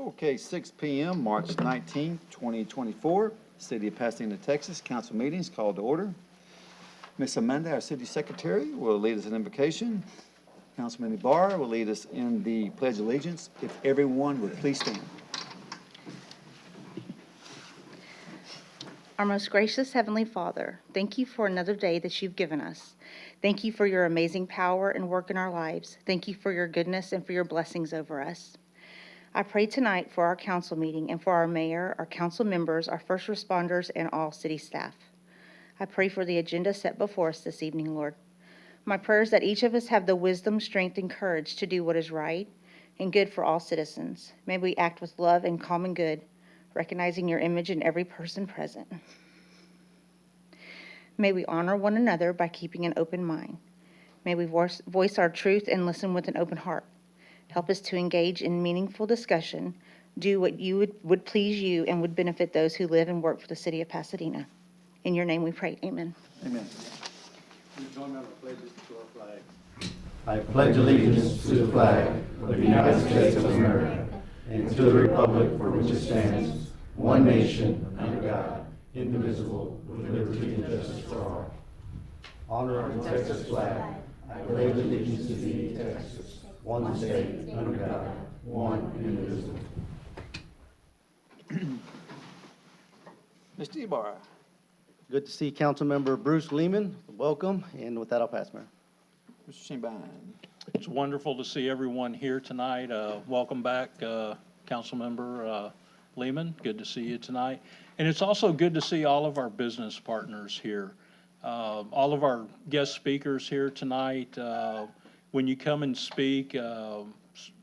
Okay, 6 p.m., March 19th, 2024. City of Pasadena, Texas. Council meetings called to order. Ms. Amanda, our city secretary, will lead us in invocation. Councilman Ibarra will lead us in the Pledge of Allegiance. If everyone would please stand. Our most gracious Heavenly Father, thank you for another day that you've given us. Thank you for your amazing power and work in our lives. Thank you for your goodness and for your blessings over us. I pray tonight for our council meeting and for our mayor, our council members, our first responders, and all city staff. I pray for the agenda set before us this evening, Lord. My prayer is that each of us have the wisdom, strength, and courage to do what is right and good for all citizens. May we act with love and common good, recognizing your image in every person present. May we honor one another by keeping an open mind. May we voice our truth and listen with an open heart. Help us to engage in meaningful discussion, do what you would please you and would benefit those who live and work for the city of Pasadena. In your name we pray, amen. Amen. I pledge allegiance to the flag of the United States of America and to the republic for which it stands, one nation, under God, indivisible, with liberty and justice for all. Honor the Texas flag. I pledge allegiance to thee, Texas, one state, under God, one indivisible. Mr. Ibarra. Good to see Councilmember Bruce Lehman. Welcome, and with that, I'll pass, Mayor. Mr. Shinbine. It's wonderful to see everyone here tonight. Welcome back, Councilmember Lehman. Good to see you tonight. And it's also good to see all of our business partners here. All of our guest speakers here tonight. When you come and speak,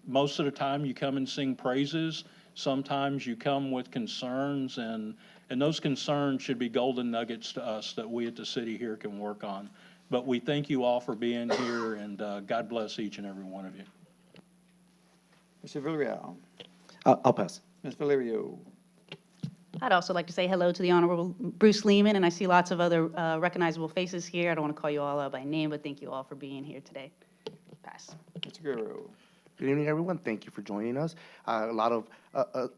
most of the time you come and sing praises. Sometimes you come with concerns, and those concerns should be golden nuggets to us that we at the city here can work on. But we thank you all for being here, and God bless each and every one of you. Mr. Villarreal. I'll pass. Ms. Valerio. I'd also like to say hello to the Honorable Bruce Lehman, and I see lots of other recognizable faces here. I don't want to call you all out by name, but thank you all for being here today. Pass. Mr. Guerrero. Good evening, everyone. Thank you for joining us. A lot of,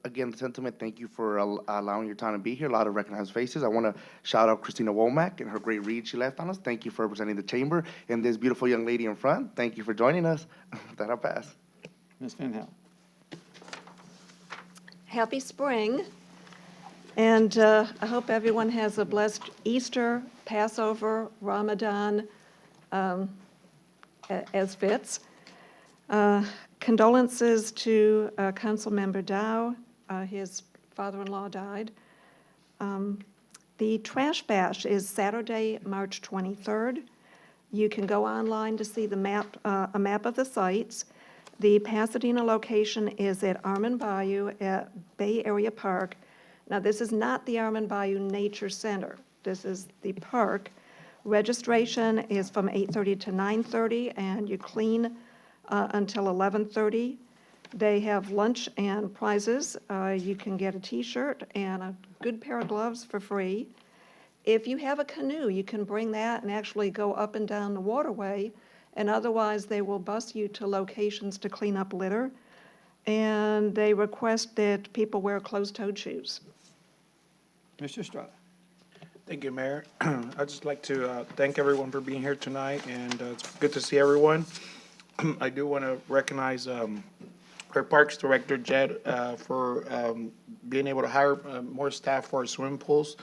again, the sentiment, thank you for allowing your time to be here. A lot of recognized faces. I want to shout out Christina Womack and her great read she left on us. Thank you for representing the chamber. And this beautiful young lady in front, thank you for joining us. With that, I'll pass. Ms. Van Hel. Happy spring. And I hope everyone has a blessed Easter, Passover, Ramadan, as fits. Condolences to Councilmember Dow. His father-in-law died. The Trash Bash is Saturday, March 23rd. You can go online to see the map, a map of the sites. The Pasadena location is at Armand Bayou at Bay Area Park. Now, this is not the Armand Bayou Nature Center. This is the park. Registration is from 8:30 to 9:30, and you clean until 11:30. They have lunch and prizes. You can get a T-shirt and a good pair of gloves for free. If you have a canoe, you can bring that and actually go up and down the waterway, and otherwise they will bus you to locations to clean up litter, and they request that people wear closed-toed shoes. Mr. Estrada. Thank you, Mayor. I'd just like to thank everyone for being here tonight, and it's good to see everyone. I do want to recognize our Parks Director, Jed, for being able to hire more staff for our swimming pools,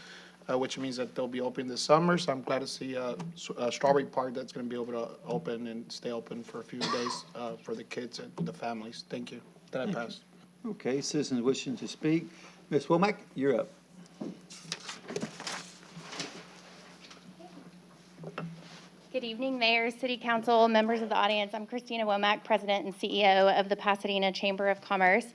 which means that they'll be open this summer. So I'm glad to see Strawberry Park that's going to be able to open and stay open for a few days for the kids and the families. Thank you. Then I pass. Okay, citizens wishing to speak. Ms. Womack, you're up. Good evening, Mayor, City Council, members of the audience. I'm Christina Womack, President and CEO of the Pasadena Chamber of Commerce.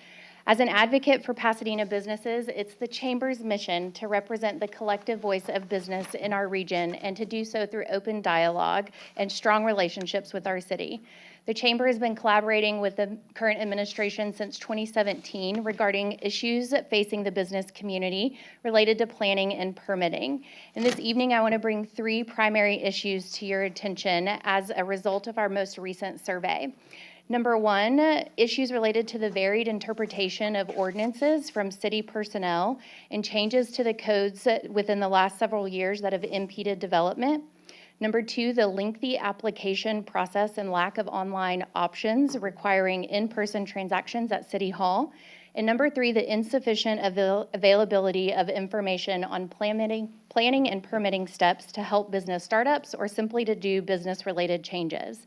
As an advocate for Pasadena businesses, it's the Chamber's mission to represent the collective voice of business in our region and to do so through open dialogue and strong relationships with our city. The Chamber has been collaborating with the current administration since 2017 regarding issues facing the business community related to planning and permitting. And this evening, I want to bring three primary issues to your attention as a result of our most recent survey. Number one, issues related to the varied interpretation of ordinances from city personnel and changes to the codes within the last several years that have impeded development. Number two, the lengthy application process and lack of online options requiring in-person transactions at City Hall. And number three, the insufficient availability of information on planning and permitting steps to help business startups or simply to do business-related changes.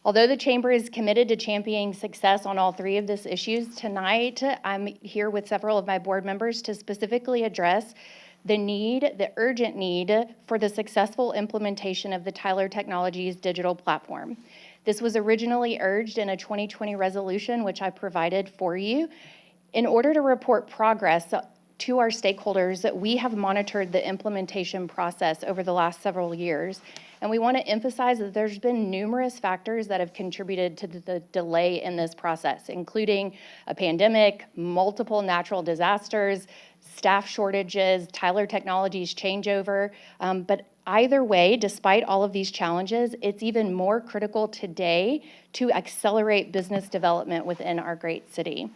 Although the Chamber is committed to championing success on all three of these issues, tonight I'm here with several of my board members to specifically address the urgent need for the successful implementation of the Tyler Technologies digital platform. This was originally urged in a 2020 resolution, which I provided for you. In order to report progress to our stakeholders, we have monitored the implementation process over the last several years, and we want to emphasize that there's been numerous factors that have contributed to the delay in this process, including a pandemic, multiple natural disasters, staff shortages, Tyler Technologies changeover. But either way, despite all of these challenges, it's even more critical today to accelerate business development within our great city.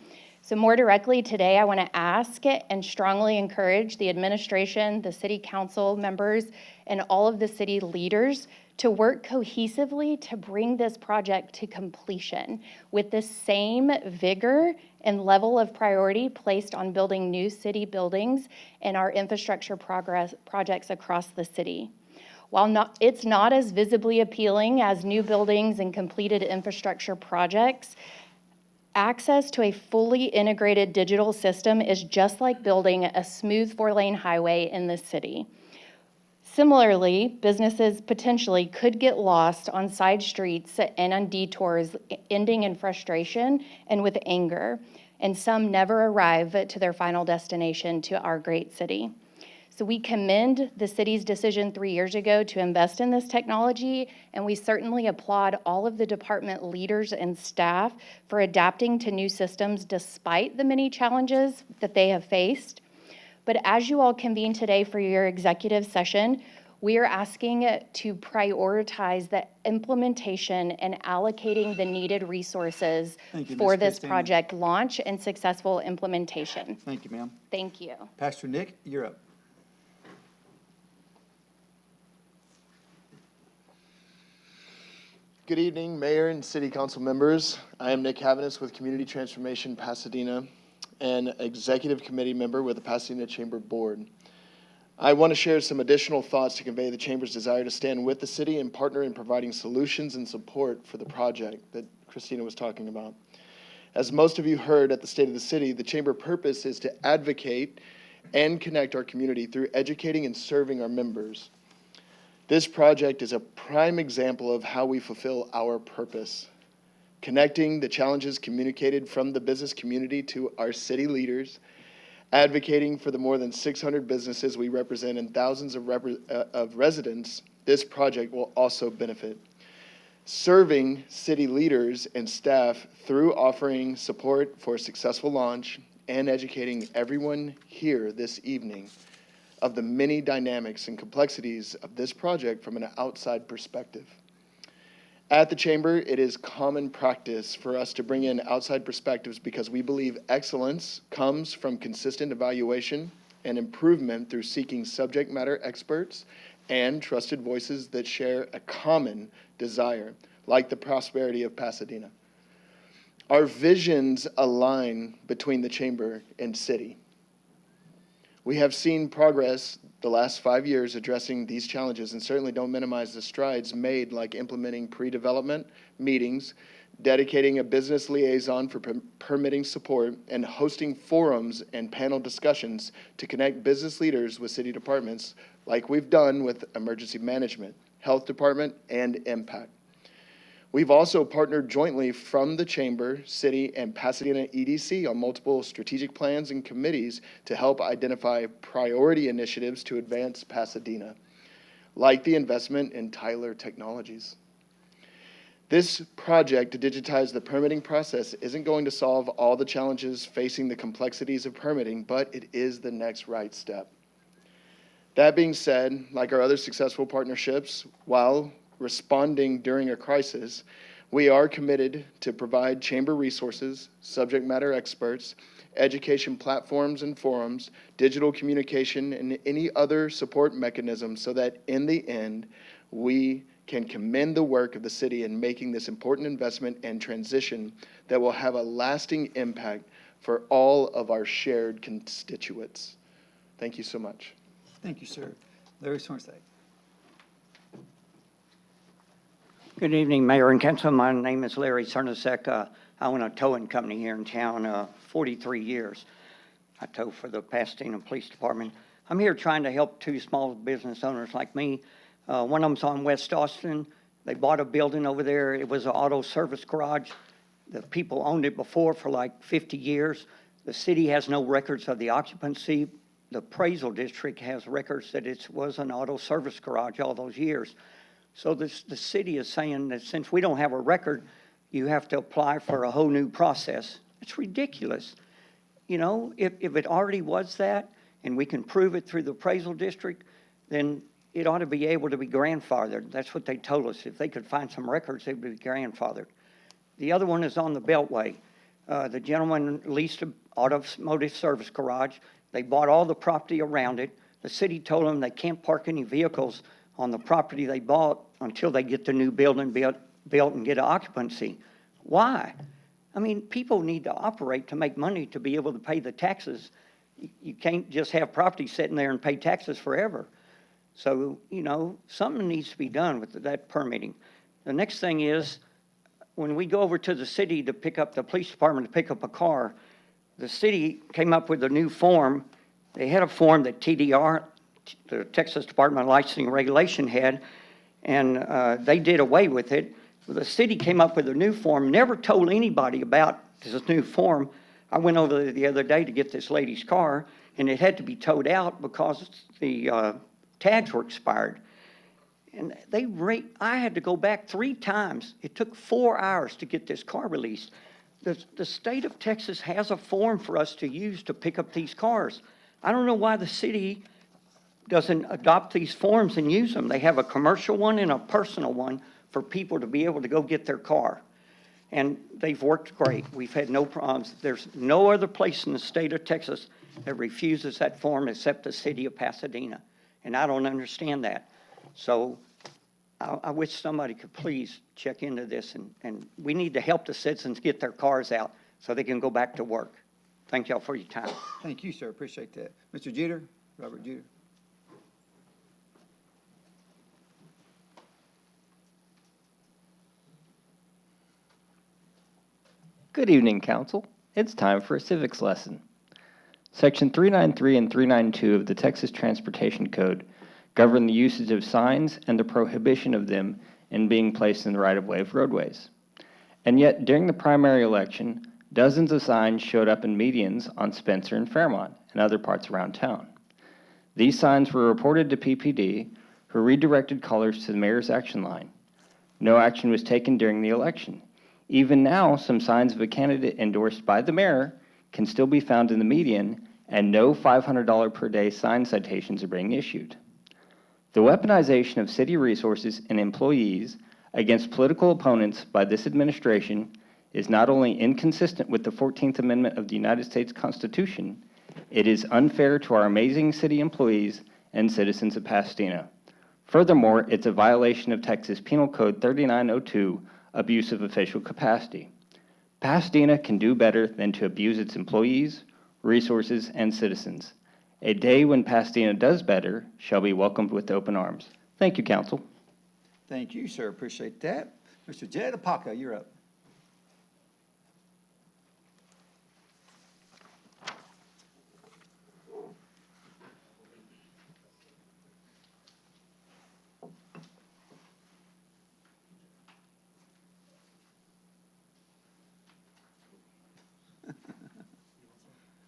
So more directly today, I want to ask and strongly encourage the administration, the city council members, and all of the city leaders to work cohesively to bring this project to completion with the same vigor and level of priority placed on building new city buildings and our infrastructure projects across the city. While it's not as visibly appealing as new buildings and completed infrastructure projects, access to a fully integrated digital system is just like building a smooth 4-lane highway in this city. Similarly, businesses potentially could get lost on side streets and on detours, ending in frustration and with anger, and some never arrive to their final destination, to our great city. So we commend the city's decision 3 years ago to invest in this technology, and we certainly applaud all of the department leaders and staff for adapting to new systems despite the many challenges that they have faced. But as you all convene today for your executive session, we are asking to prioritize the implementation and allocating the needed resources Thank you, for Ms. this Christina. project launch and successful implementation. Thank you, ma'am. Thank you. Pastor Nick, you're up. Good evening, Mayor and City Council members. I am Nick Havenis with Community Transformation Pasadena and Executive Committee member with the Pasadena Chamber Board. I want to share some additional thoughts to convey the Chamber's desire to stand with the city and partner in providing solutions and support for the project that Christina was talking about. As most of you heard at the State of the City, the Chamber purpose is to advocate and connect our community through educating and serving our members. This project is a prime example of how we fulfill our purpose, connecting the challenges communicated from the business community to our city leaders, advocating for the more than 600 businesses we represent and thousands of residents. This project will also benefit. Serving city leaders and staff through offering support for a successful launch and educating everyone here this evening of the many dynamics and complexities of this project from an outside perspective. At the Chamber, it is common practice for us to bring in outside perspectives because we believe excellence comes from consistent evaluation and improvement through seeking subject matter experts and trusted voices that share a common desire, like the prosperity of Pasadena. Our visions align between the Chamber and City. We have seen progress the last 5 years addressing these challenges and certainly don't minimize the strides made, like implementing pre-development meetings, dedicating a business liaison for permitting support, and hosting forums and panel discussions to connect business leaders with city departments like we've done with emergency management, health department, and impact. We've also partnered jointly from the Chamber, City, and Pasadena EDC on multiple strategic plans and committees to help identify priority initiatives to advance Pasadena, like the investment in Tyler Technologies. This project to digitize the permitting process isn't going to solve all the challenges facing the complexities of permitting, but it is the next right step. That being said, like our other successful partnerships, while responding during a crisis, We are committed to provide chamber resources, subject matter experts, education platforms and forums, digital communication, and any other support mechanisms so that in the end, we can commend the work of the city in making this important investment and transition that will have a lasting impact for all of our shared constituents. Thank you so much. Thank you, sir. Larry Swansea. Good evening, Mayor and Council. My name is Larry Cernasek. I own a towing company here in town, 43 years. I tow for the Pasadena Police Department. I'm here trying to help two small business owners like me. One of them's on West Austin. They bought a building over there. It was an auto service garage. The people owned it before for like 50 years. The city has no records of the occupancy. The appraisal district has records that it was an auto service garage all those years. So the city is saying that since we don't have a record, you have to apply for a whole new process. It's ridiculous. You know, if it already was that, and we can prove it through the appraisal district, then it ought to be able to be grandfathered. That's what they told us. If they could find some records, it would be grandfathered. The other one is on the Beltway. The gentleman leased an automotive service garage. They bought all the property around it. The city told them they can't park any vehicles on the property they bought until they get the new building built and get occupancy. Why? I mean, people need to operate to make money to be able to pay the taxes. You can't just have property sitting there and pay taxes forever. So, you know, something needs to be done with that permitting. The next thing is, when we go over to the city to pick up the police department to pick up a car, the city came up with a new form. They had a form that TDR, the Texas Department of Licensing and Regulation, had, and they did away with it. The city came up with a new form, never told anybody about this new form. I went over there the other day to get this lady's car, and it had to be towed out because the tags were expired. And I had to go back 3 times. It took 4 hours to get this car released. The state of Texas has a form for us to use to pick up these cars. I don't know why the city doesn't adopt these forms and use them. They have a commercial one and a personal one for people to be able to go get their car. And they've worked great. We've had no problems. There's no other place in the state of Texas that refuses that form except the city of Pasadena. And I don't understand that. So I wish somebody could please check into this, and we need to help the citizens get their cars out so they can go back to work. Thank y'all for your time. Thank you, sir. Appreciate that. Mr. Jeter, Robert Jeter. Good evening, Council. It's time for a civics lesson. Section 393 and 392 of the Texas Transportation Code govern the usage of signs and the prohibition of them in being placed in the right-of-way of roadways. And yet, during the primary election, dozens of signs showed up in medians on Spencer and Fairmont and other parts around town. These signs were reported to PPD, who redirected callers to the mayor's action line. No action was taken during the election. Even now, some signs of a candidate endorsed by the mayor can still be found in the median, and no $500 per day sign citations are being issued. The weaponization of city resources and employees against political opponents by this administration is not only inconsistent with the 14th Amendment of the United States Constitution, it is unfair to our amazing city employees and citizens of Pasadena. Furthermore, it's a violation of Texas Penal Code 3902, abuse of official capacity. Pasadena can do better than to abuse its employees, resources, and citizens. A day when Pasadena does better shall be welcomed with open arms. Thank you, Council. Thank you, sir. Appreciate that. Mr. Jed Apaka, you're up.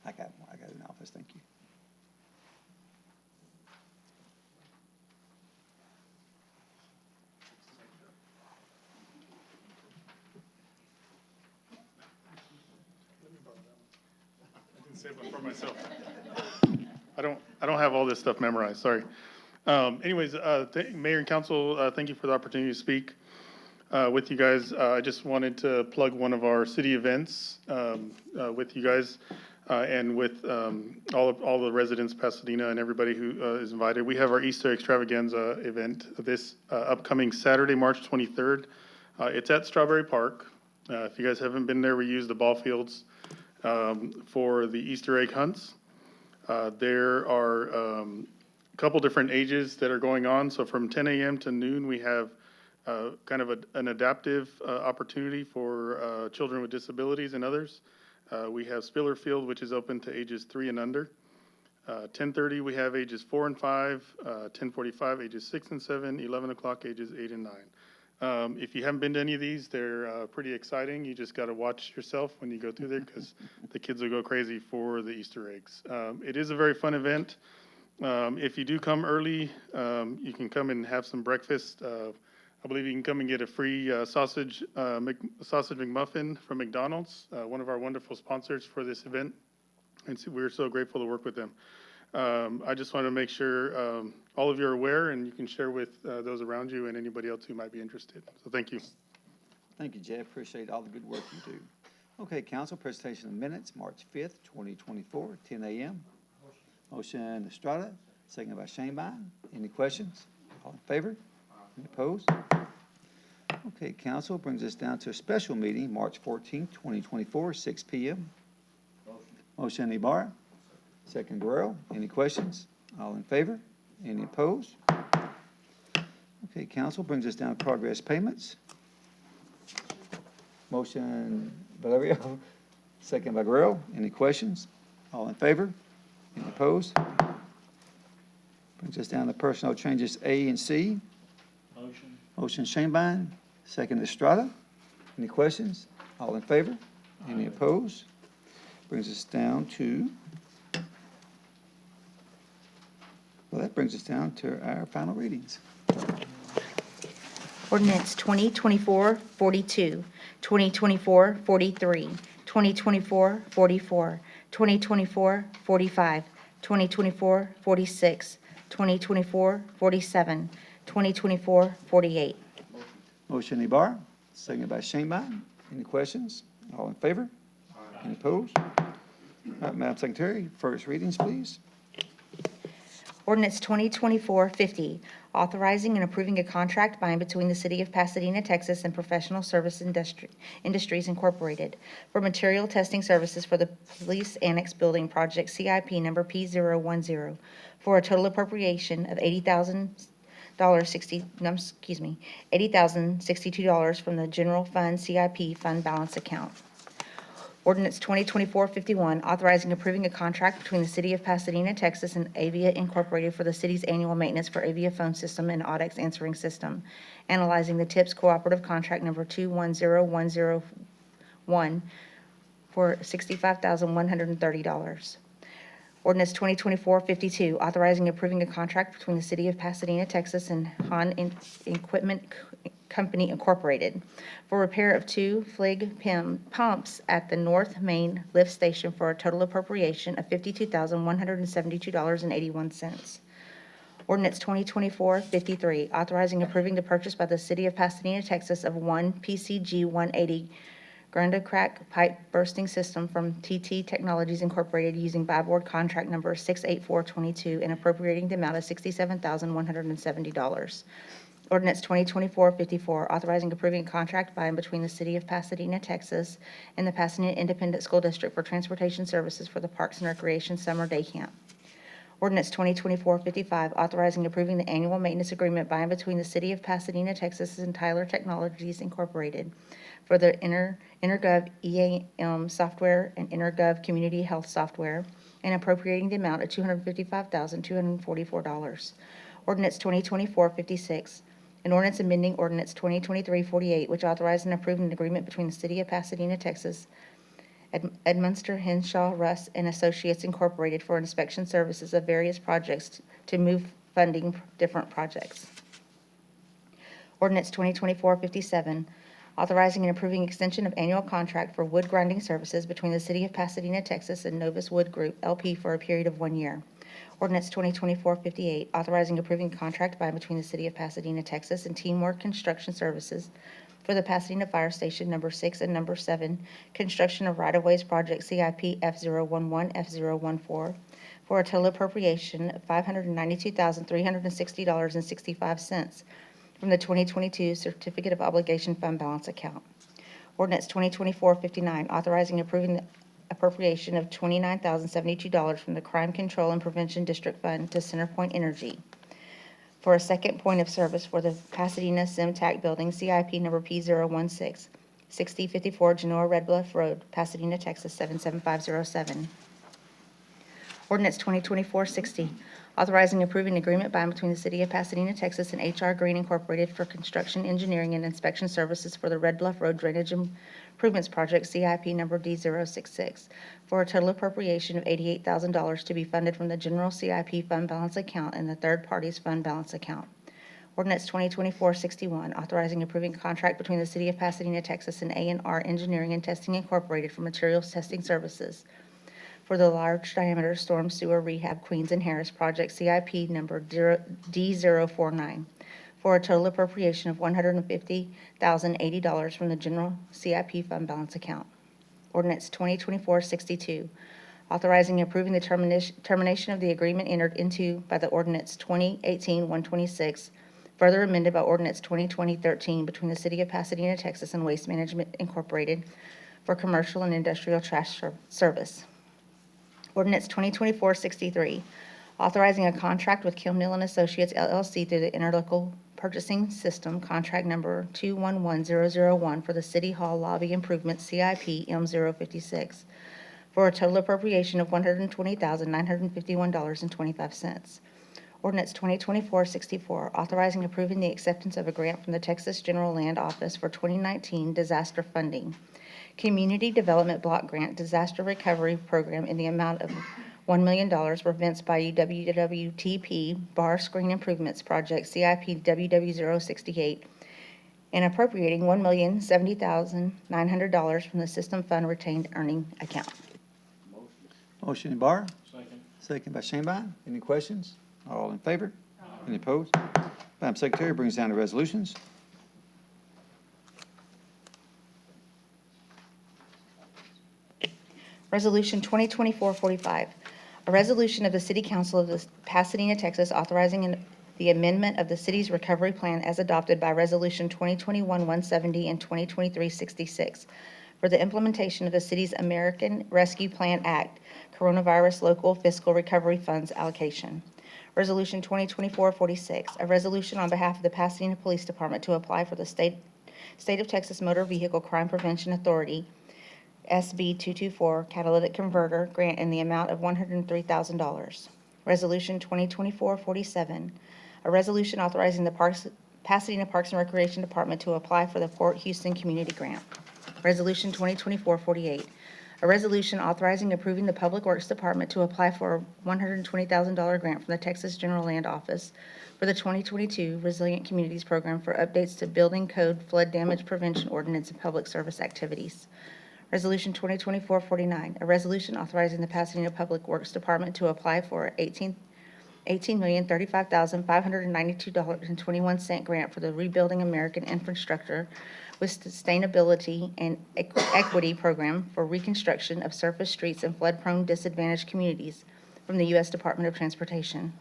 I got it in office, thank you. Save one for myself. I don't have all this stuff memorized, sorry. Anyways, Mayor and Council, thank you for the opportunity to speak. with you guys. I just wanted to plug one of our city events with you guys and with all the residents of Pasadena and everybody who is invited. We have our Easter extravaganza event this upcoming Saturday, March 23rd. It's at Strawberry Park. If you guys haven't been there, we use the ball fields for the Easter egg hunts. There are a couple different ages that are going on. So from 10 a.m. to noon, we have kind of an adaptive opportunity for children with disabilities and others. We have Spiller Field, which is open to ages 3 and under. 10:30, we have ages 4 and 5, 10:45, ages 6 and 7, 11 o'clock, ages 8 and 9. If you haven't been to any of these, they're pretty exciting. You just got to watch yourself when you go through there because the kids will go crazy for the Easter eggs. It is a very fun event. If you do come early, you can come and have some breakfast. I believe you can come and get a free sausage McMuffin from McDonald's, one of our wonderful sponsors for this event. And so we're so grateful to work with them. I just want to make sure all of you are aware and you can share with those around you and anybody else who might be interested. So thank you. Thank you, Jay. Appreciate all the good work you do. Okay, council, presentation of minutes, March 5th, 2024, 10 a.m. Motion Estrada, seconded by Shanebine. Any questions? All in favor? Any opposed? Okay, council, brings us down to a special meeting, March 14th, 2024, 6 p.m. Motion Ibarra, second Guerrero. Any questions? All in favor? Any opposed? Okay, council, brings us down to progress payments. Motion Valerio, second by Guerrero. Any questions? All in favor? Any opposed? Brings us down to personnel changes A and C. Motion Shanebine, second Estrada. Any questions? All in favor? Any opposed? Brings us down to, well, that brings us down to our final readings. Ordinance 2024-42, 2024-43, 2024-44, 2024-45, 2024-46, 2024-47, 2024-48. Motion Ibarra, seconded by Shanebine. Any questions? All in favor? Any opposed? All right, Madam Secretary, first readings, please. Ordinance 2024-50, authorizing and approving a contract by and between the City of Pasadena, Texas, and Professional Service Industries Incorporated for material testing services for the Police Annex Building Project CIP number P010 for a total appropriation of $80,062 from the General Fund CIP Fund Balance Account. Ordinance 2024-51, authorizing and approving a contract between the City of Pasadena, Texas, and Avia Incorporated for the city's annual maintenance for Avia phone system and Audex answering system. Analyzing the TIPS cooperative contract number 210101 for $65,130. Ordinance 2024-52, authorizing and approving a contract between the City of Pasadena, Texas, and Han Equipment Company Incorporated for repair of 2 Flig pumps at the North Main Lift Station for a total appropriation of $52,172.81. Ordinance 2024-53, authorizing and approving the purchase by the City of Pasadena, Texas of 1 PCG 180 Granda Crack Pipe Bursting System from TT Technologies Incorporated using buy board contract number 68422 and appropriating the amount of $67,170. Ordinance 2024-54, authorizing approving a contract by and between the City of Pasadena, Texas, and the Pasadena Independent School District for transportation services for the Parks and Recreation Summer Day Camp. Ordinance 2024-55, authorizing approving the annual maintenance agreement by and between the City of Pasadena, Texas, and Tyler Technologies Incorporated for the InterGov EAM software and InterGov Community Health software, and appropriating the amount of $255,244. Ordinance 2024-56, an ordinance amending Ordinance 2023-48, which authorized and approved an agreement between the City of Pasadena, Texas, Edmunster, Henshaw, Russ, and Associates Incorporated for inspection services of various projects to move funding different projects. Ordinance 2024-57, authorizing and approving extension of annual contract for wood grinding services between the City of Pasadena, Texas, and Novus Wood Group, LP, for a period of 1 year. Ordinance 2024-58, authorizing approving contract by and between the City of Pasadena, Texas, and Teamwork Construction Services, for the Pasadena Fire Station Number 6 and Number 7, construction of right-of-ways project CIP F011, F014, for a total appropriation of $592,360.65 from the 2022 Certificate of Obligation Fund Balance account. Ordinance 2024-59, authorizing approving the appropriation of $29,072 from the Crime Control and Prevention District Fund to CenterPoint Energy for a second point of service for the Pasadena SimTac Building, CIP number P016, 6054 Genoa Red Bluff Road, Pasadena, Texas 77507. Ordinance 2024-60, authorizing approving agreement by and between the City of Pasadena, Texas and HR Green Incorporated for construction, engineering, and inspection services for the Red Bluff Road Drainage Improvements Project, CIP number D066, for a total appropriation of $88,000 to be funded from the general CIP fund balance account and the third parties fund balance account. Ordinance 2024-61, authorizing approving a contract between the City of Pasadena, Texas and A&R Engineering and Testing Incorporated for materials testing services for the large diameter storm sewer rehab Queens and Harris project, CIP number D049, for a total appropriation of $150,080 from the general CIP fund balance account. Ordinance 2024-62, authorizing and approving the termination of the agreement entered into by the ordinance 2018-126, further amended by ordinance 2020-13 between the City of Pasadena, Texas and Waste Management Incorporated for commercial and industrial trash service. Ordinance 2024-63, authorizing a contract with Kilnell and Associates LLC through the Interlocal Purchasing System, contract number 211001 for the City Hall Lobby Improvement CIP M056, for a total appropriation of $120,951.25. Ordinance 2024-64, authorizing approving the acceptance of a grant from the Texas General Land Office for 2019 disaster funding. Community Development Block Grant Disaster Recovery Program in the amount of $1 million for Vince Bayou WWTP Bar Screen Improvements Project, CIP WW068, and appropriating $1,070,900 from the System Fund Retained Earning Account. Motion in Bar, Second. second by Shanebine. Any questions? All in favor? Any opposed? Madam Secretary brings down the resolutions. Resolution 2024-45, a resolution of the City Council of the Pasadena, Texas, authorizing the amendment of the city's recovery plan as adopted by Resolution 2021-170 and 2023-66 for the implementation of the city's American Rescue Plan Act, Coronavirus Local Fiscal Recovery Funds allocation. Resolution 2024-46, a resolution on behalf of the Pasadena Police Department to apply for the State of Texas Motor Vehicle Crime Prevention Authority SB 224 catalytic converter grant in the amount of $103,000. Resolution 2024-47, a resolution authorizing the Pasadena Parks and Recreation Department to apply for the Port Houston Community Grant. Resolution 2024-48, a resolution authorizing and approving the Public Works Department to apply for a $120,000 grant from the Texas General Land Office for the 2022 Resilient Communities Program for updates to building code, flood damage prevention ordinance, and public service activities. Resolution 2024-49, a resolution authorizing the Pasadena Public Works Department to apply for $18,035,592.21 grant for the Rebuilding American Infrastructure with Sustainability and Equity Program for reconstruction of surface streets in flood-prone disadvantaged communities from the U.S. Department of Transportation.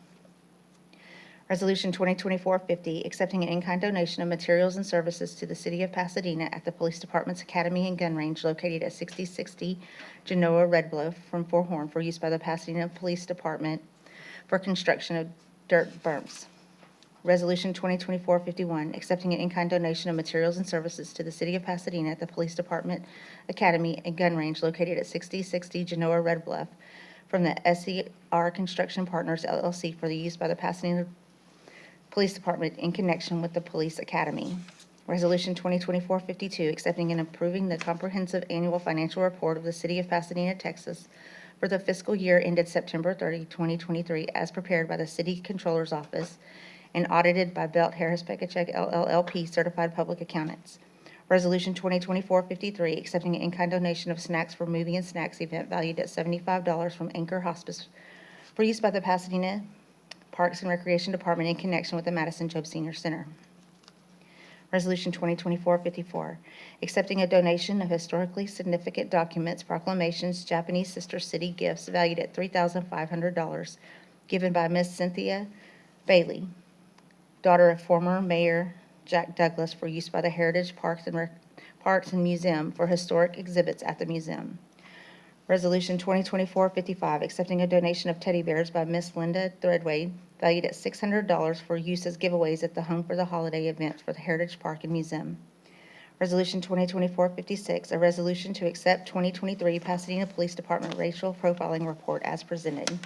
Resolution 2024-50, accepting an in-kind donation of materials and services to the City of Pasadena at the Police Department's Academy and Gun Range located at 6060 Genoa Red Bluff from Fort Horn for use by the Pasadena Police Department for construction of dirt berms. Resolution 2024-51, accepting an in-kind donation of materials and services to the City of Pasadena at the Police Department Academy and Gun Range located at 6060 Genoa Red Bluff from the SCR Construction Partners LLC for the use by the Pasadena Police Department in connection with the Police Academy. Resolution 2024-52, accepting and approving the comprehensive annual financial report of the City of Pasadena, Texas for the fiscal year ended September 30, 2023, as prepared by the City Controller's Office and audited by Belt Harris Pekacek LLP Certified Public Accountants. Resolution 2024-53, accepting an in-kind donation of snacks for Movie and Snacks event valued at $75 from Anchor Hospice for use by the Pasadena Parks and Recreation Department in connection with the Madison Job Senior Center. Resolution 2024-54, accepting a donation of historically significant documents, proclamations, Japanese sister city gifts valued at $3,500, given by Miss Cynthia Bailey, daughter of former Mayor Jack Douglas, for use by the Heritage Parks and Museum for historic exhibits at the museum. Resolution 2024-55, accepting a donation of teddy bears by Miss Linda Threadway, valued at $600 for use as giveaways at the Home for the Holiday event for the Heritage Park and Museum. Resolution 2024-56, a resolution to accept 2023 Pasadena Police Department racial profiling report as presented.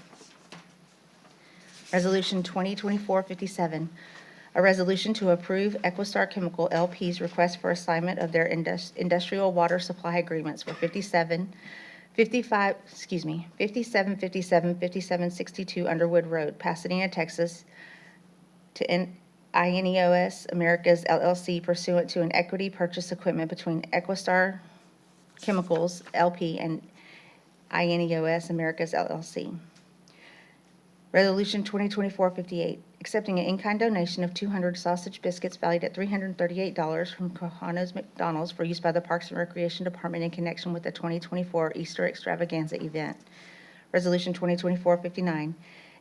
Resolution 2024-57, a resolution to approve Equistar Chemical LP's request for assignment of their industrial water supply agreements for 5757 Underwood Road, Pasadena, Texas, to INEOS Americas LLC pursuant to an equity purchase agreement between Equistar Chemicals LP and INEOS Americas LLC. Resolution 2024-58, accepting an in-kind donation of 200 sausage biscuits valued at $338 from Kohano's McDonald's for use by the Parks and Recreation Department in connection with the 2024 Easter Extravaganza event. Resolution 2024-59,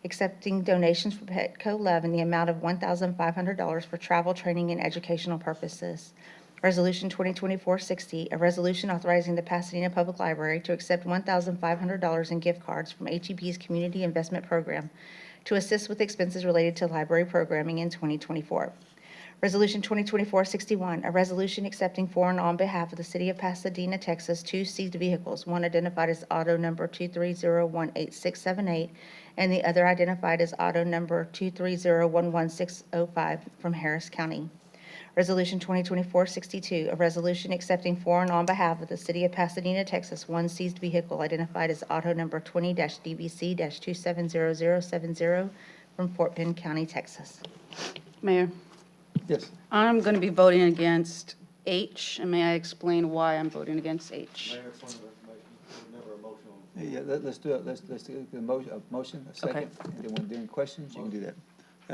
accepting donations from Petco Love in the amount of $1,500 for travel, training, and educational purposes. Resolution 2024-60, a resolution authorizing the Pasadena Public Library to accept $1,500 in gift cards from HEB's Community Investment Program to assist with expenses related to library programming in 2024. Resolution 2024-61, a resolution accepting for and on behalf of the City of Pasadena, Texas, 2 seized vehicles, one identified as auto number 230-18678, and the other identified as auto number 230-11605 from Harris County. Resolution 2024-62, a resolution accepting for and on behalf of the City of Pasadena, Texas, 1 seized vehicle identified as auto number 20-DBC-270070 from Fort Bend County, Texas. Mayor, Yes. I'm going to be voting against H, and may I explain why I'm voting against H? Yeah, let's do it. Let's do a motion, a second, and then when during questions, you can do that.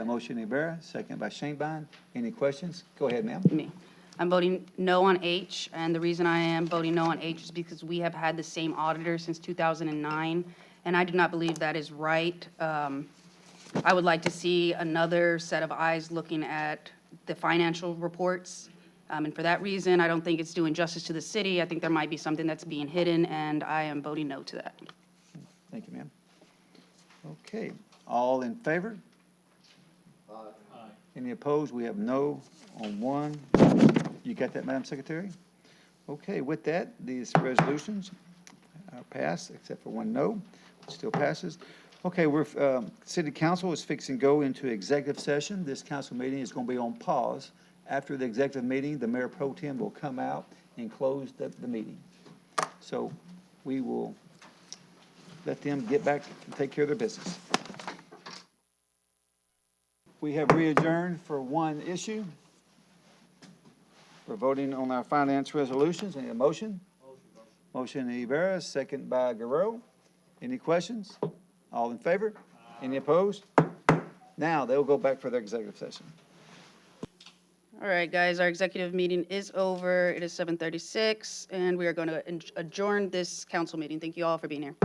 Motion Ibarra, second by Shanebine. Any questions? Go ahead, ma'am. Me. I'm voting no on H, and the reason I am voting no on H is because we have had the same auditor since 2009, and I do not believe that is right. I would like to see another set of eyes looking at the financial reports, and for that reason, I don't think it's doing justice to the city. I think there might be something that's being hidden, and I am voting no to that. Thank you, ma'am. Okay, all in favor? Any opposed? We have no on one. You got that, Madam Secretary? Okay, with that, these resolutions are passed, except for one no. It still passes. Okay, City Council is fixing to go into executive session. This council meeting is going to be on pause. After the executive meeting, the Mayor Pro Tem will come out and close the meeting. So we will let them get back and take care of their business. We have re-adjourned for one issue. We're voting on our finance resolutions. Any motion? Motion Ibarra, second by Guerrero. Any questions? All in favor? Any opposed? Now, they'll go back for their executive session. All right, guys, our executive meeting is over. It is 7:36, and we are going to adjourn this council meeting. Thank you all for being here.